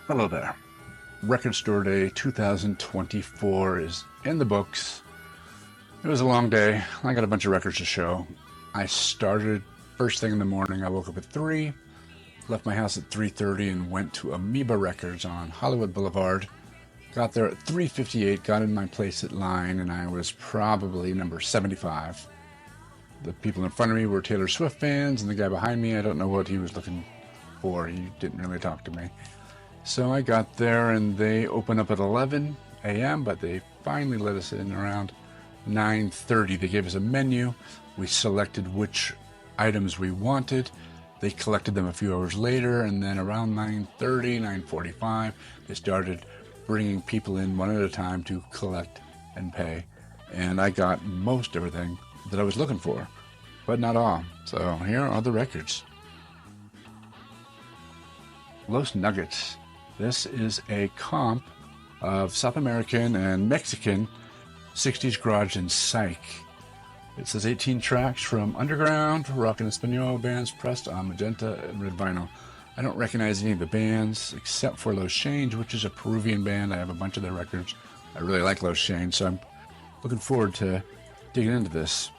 Hello there. Record Store Day 2024 is in the books. It was a long day. I got a bunch of records to show. I started first thing in the morning. I woke up at 3, left my house at 3:30 and went to Amoeba Records on Hollywood Boulevard. Got there at 3:58, got in my place at line, and I was probably number 75. The people in front of me were Taylor Swift fans, and the guy behind me, I don't know what he was looking for. He didn't really talk to me. So I got there, and they opened up at 11 a.m., but they finally let us in around 9:30. They gave us a menu. We selected which items we wanted. They collected them a few hours later, and then around 9:30, 9:45, they started bringing people in one at a time to collect and pay. And I got most everything that I was looking for, but not all. So here are the records. Los Nuggets. This is a comp of South American and Mexican 60s garage and psych. It says 18 tracks from underground, rock and Espanol bands pressed on magenta and red vinyl. I don't recognize any of the bands except for Los Shanes, which is a Peruvian band. I have a bunch of their records. I really like Los Shanes, so I'm looking forward to digging into this.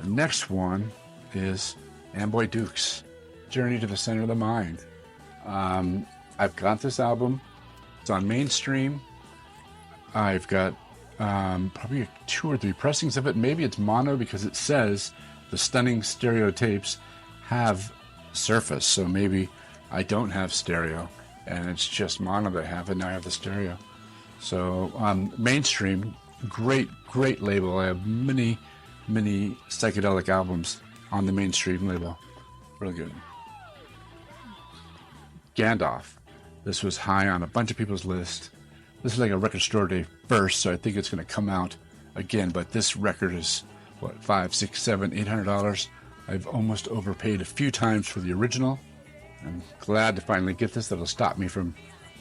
The next one is Amboy Dukes, Journey to the Center of the Mind. I've got this album. It's on Mainstream. I've got probably 2 or 3 pressings of it. Maybe it's mono because it says the stunning stereo tapes have Surface. So maybe I don't have stereo and it's just mono that I have, and now I have the stereo. So Mainstream, great label. I have many psychedelic albums on the Mainstream label. Really good. Gandalf. This was high on a bunch of people's list. This is like a Record Store Day first, so I think it's going to come out again. But this record is what, $500, $600, $700, $800. I've almost overpaid a few times for the original. I'm glad to finally get this. That'll stop me from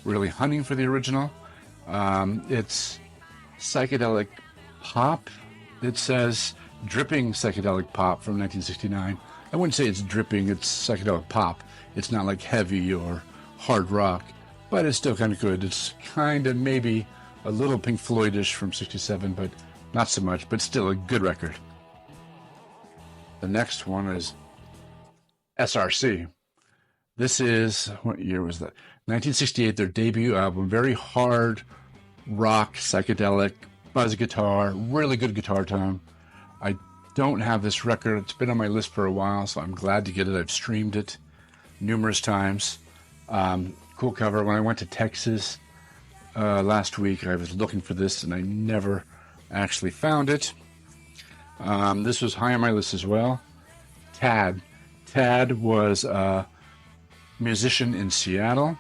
really hunting for the original. It's psychedelic pop. It says dripping psychedelic pop from 1969. I wouldn't say it's dripping. It's psychedelic pop. It's not like heavy or hard rock, but it's still kind of good. It's kind of maybe a little Pink Floyd-ish from 67, but not so much, but still a good record. The next one is SRC. This is, what year was that? 1968, their debut album. Very hard rock, psychedelic, buzz guitar, really good guitar tone. I don't have this record. It's been on my list for a while, so I'm glad to get it. I've streamed it numerous times. Cool cover. When I went to Texas last week, I was looking for this and I never actually found it. This was high on my list as well. Tad was a musician in Seattle.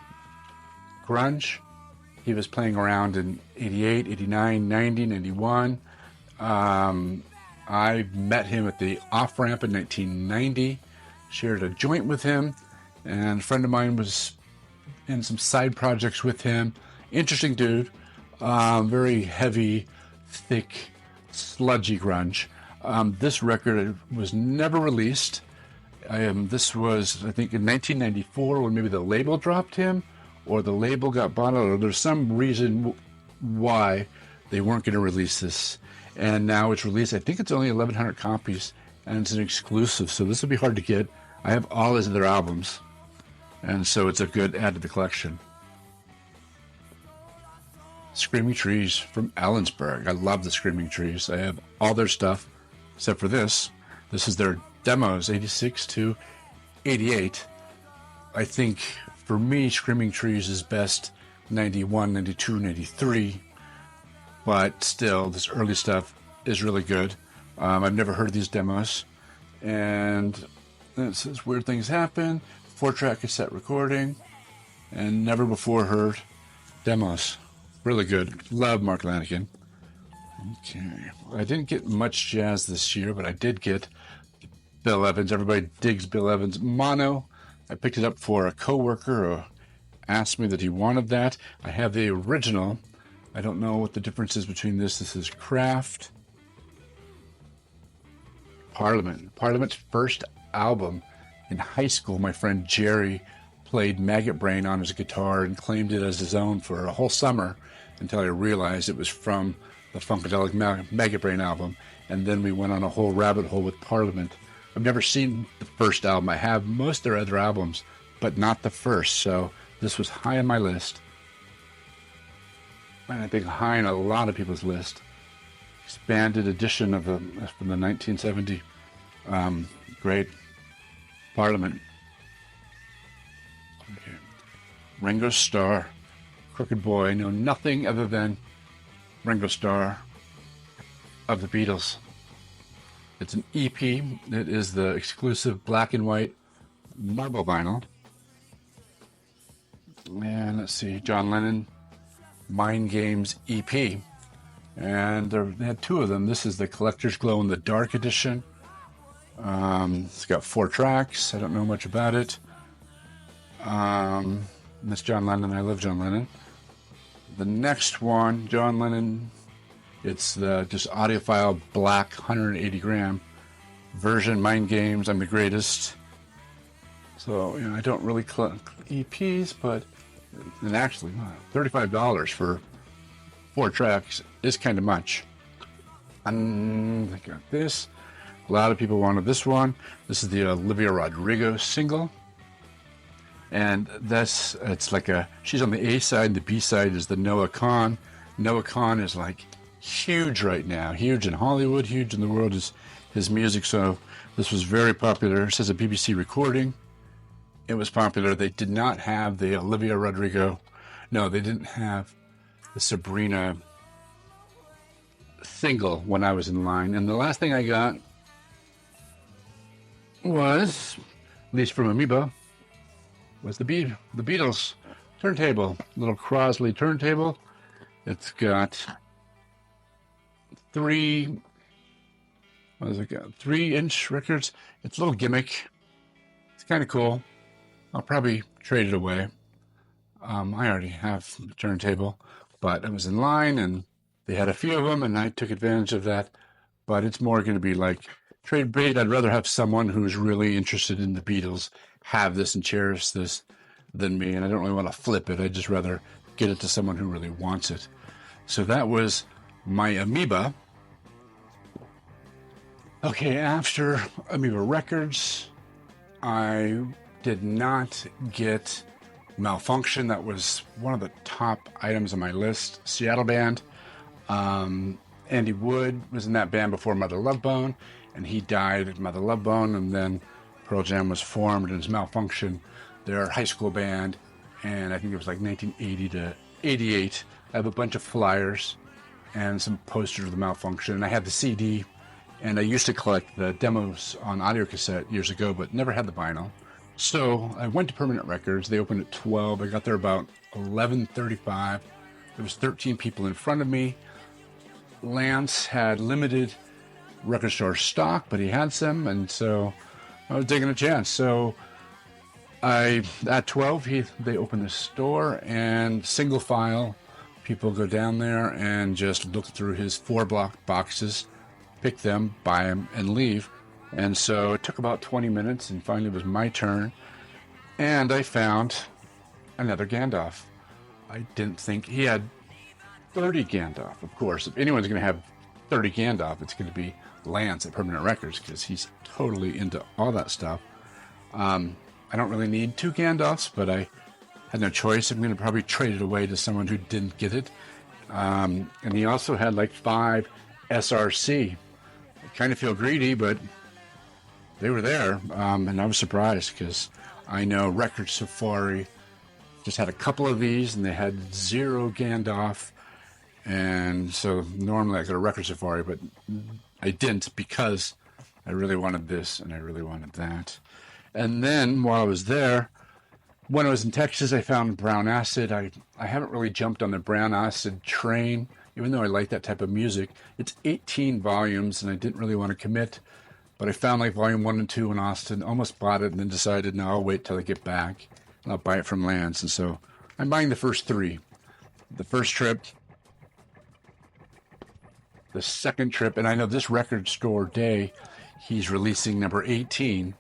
Grunge. He was playing around in 88, 89, 90, 91. I met him at the Off-Ramp in 1990. Shared a joint with him. And a friend of mine was in some side projects with him. Interesting dude. Very heavy, thick, sludgy grunge. This record was never released. This was, I think, in 1994 when maybe the label dropped him, or the label got bought out, or there's some reason why they weren't going to release this. And now it's released. I think it's only 1,100 copies, and it's an exclusive, so this will be hard to get. I have all his other albums, and so it's a good add to the collection. Screaming Trees from Ellensburg. I love the Screaming Trees. I have all their stuff except for this. This is their demos, 86 to 88. I think for me, Screaming Trees is best 91, 92, 93. But still, this early stuff is really good. I've never heard of these demos. And it says Weird Things Happen, 4-track cassette recording, and never before heard demos. Really good. Love Mark Lanigan. Okay. I didn't get much jazz this year, but I did get Bill Evans. Everybody digs Bill Evans. Mono. I picked it up for a coworker who asked me that he wanted that. I have the original. I don't know what the difference is between this. This is Craft. Parliament. Parliament's first album in high school. My friend Jerry played Maggot Brain on his guitar and claimed it as his own for a whole summer until I realized it was from the Funkadelic Maggot Brain album. And then we went on a whole rabbit hole with Parliament. I've never seen the first album. I have most of their other albums, but not the first. So this was high on my list. And I think high on a lot of people's list. Expanded edition of from the 1970 great Parliament. Okay. Ringo Starr, Crooked Boy. I know nothing other than Ringo Starr of the Beatles. It's an EP. It is the exclusive black and white marble vinyl. And let's see, John Lennon, Mind Games EP. And they had two of them. This is the Collector's Glow in the Dark edition. It's got 4 tracks. I don't know much about it. That's John Lennon. I love John Lennon. The next one, John Lennon, it's the just audiophile black 180 gram version, Mind Games, I'm the Greatest. So, I don't really collect EPs, but and actually $35 for 4 tracks is kind of much. And I got this. A lot of people wanted this one. This is the Olivia Rodrigo single. And it's like she's on the A side, the B side is the Noah Kahan. Noah Kahan is like huge right now, huge in Hollywood, huge in the world, is his music. So this was very popular. It says a BBC recording. It was popular. They did not have the Olivia Rodrigo. No, they didn't have the Sabrina single when I was in line. And the last thing I got was, at least from Amoeba, was the Beatles turntable, little Crosley turntable. It's got 3-inch records. It's a little gimmick. It's kind of cool. I'll probably trade it away. I already have the turntable, but I was in line and they had a few of them and I took advantage of that. But it's more going to be like trade bait. I'd rather have someone who's really interested in the Beatles have this and cherish this than me. And I don't really want to flip it. I'd just rather get it to someone who really wants it. So that was my Amoeba. Okay, after Amoeba Records, I did not get Malfunction. That was one of the top items on my list. Seattle band. Andy Wood was in that band before Mother Love Bone, and he died at Mother Love Bone, and then Pearl Jam was formed as Malfunction, their high school band, and I think it was like 1980 to 88. I have a bunch of flyers and some posters of the Malfunction, and I had the CD, and I used to collect the demos on audio cassette years ago, but never had the vinyl. So I went to Permanent Records. They opened at 12. I got there about 11:35. There was 13 people in front of me. Lance had limited record store stock, but he had some, and so I was taking a chance. So at 12, they opened the store, and single file, people go down there and just look through his 4-block boxes, pick them, buy them, and leave. And so it took about 20 minutes, and finally it was my turn. And I found another Gandalf. I didn't think he had 30 Gandalf. Of course, if anyone's going to have 30 Gandalf, it's going to be Lance at Permanent Records because he's totally into all that stuff. I don't really need 2 Gandalfs, but I had no choice. I'm going to probably trade it away to someone who didn't get it. And he also had like 5 SRC. I kind of feel greedy, but they were there, and I was surprised because I know Record Safari just had a couple of these, and they had 0 Gandalf, and so normally I go to Record Safari, but I didn't because I really wanted this, and I really wanted that. And then while I was there, when I was in Texas, I found Brown Acid. I haven't really jumped on the Brown Acid train, even though I like that type of music. It's 18 volumes, and I didn't really want to commit. But I found like volume 1 and 2 in Austin, almost bought it, and then decided, no, I'll wait till I get back, and I'll buy it from Lance. And so I'm buying the first 3. The first trip, the second trip, and I know this Record Store Day, he's releasing number 18,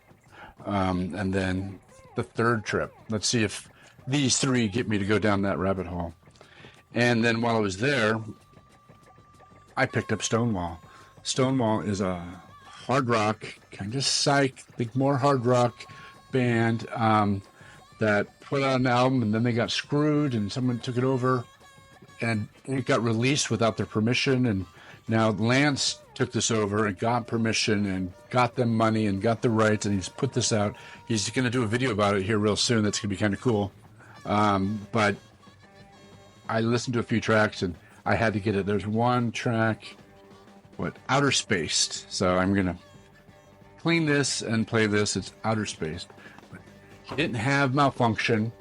and then the third trip. Let's see if these three get me to go down that rabbit hole. And then while I was there, I picked up Stonewall. Stonewall is a hard rock, kind of psych, think more hard rock band that put out an album, and then they got screwed and someone took it over, and it got released without their permission. And now Lance took this over and got permission and got them money and got the rights, and he's put this out. He's going to do a video about it here real soon. That's going to be kind of cool. But I listened to a few tracks and I had to get it. There's one track, Outer Spaced. So I'm going to clean this and play this. It's Outer Spaced. But he didn't have Malfunction,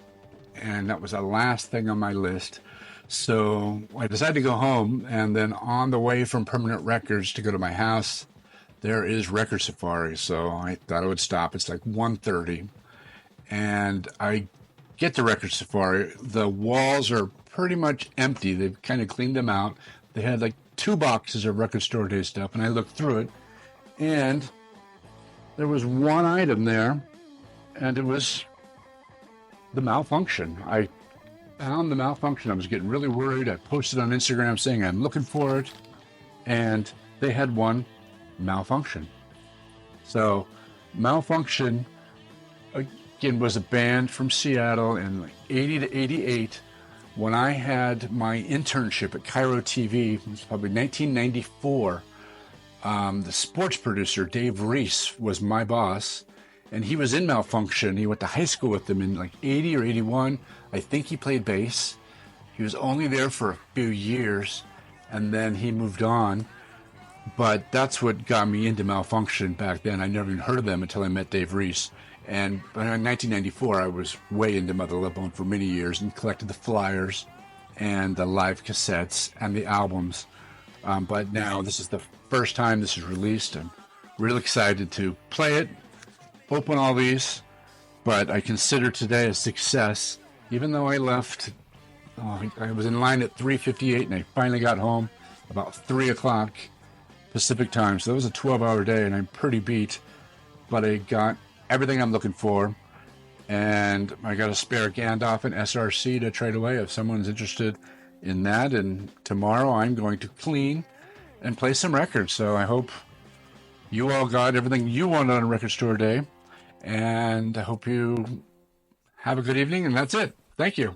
and that was the last thing on my list. So I decided to go home, and then on the way from Permanent Records to go to my house, there is Record Safari. So I thought I would stop. It's like 1:30, and I get to Record Safari. The walls are pretty much empty. They've kind of cleaned them out. They had like 2 boxes of Record Store Day stuff, and I looked through it, and there was one item there, and it was the Malfunction. I found the Malfunction. I was getting really worried. I posted on Instagram saying I'm looking for it, and they had one Malfunction. So Malfunction, again, was a band from Seattle in like 80 to 88. When I had my internship at Cairo TV, it was probably 1994, the sports producer, Dave Reese, was my boss, and he was in Malfunction. He went to high school with them in like 80 or 81. I think he played bass. He was only there for a few years, and then he moved on. But that's what got me into Malfunction back then. I never even heard of them until I met Dave Reese. And in 1994, I was way into Mother Love Bone for many years and collected the flyers and the live cassettes and the albums. But now this is the first time this is released. I'm really excited to play it, open all these. But I consider today a success, even though I left. I was in line at 3:58, and I finally got home about 3 o'clock Pacific time. So that was a 12-hour day, and I'm pretty beat. But I got everything I'm looking for, and I got a spare Gandalf and SRC to trade away if someone's interested in that. And tomorrow I'm going to clean and play some records. So I hope you all got everything you wanted on Record Store Day, and I hope you have a good evening. And that's it. Thank you.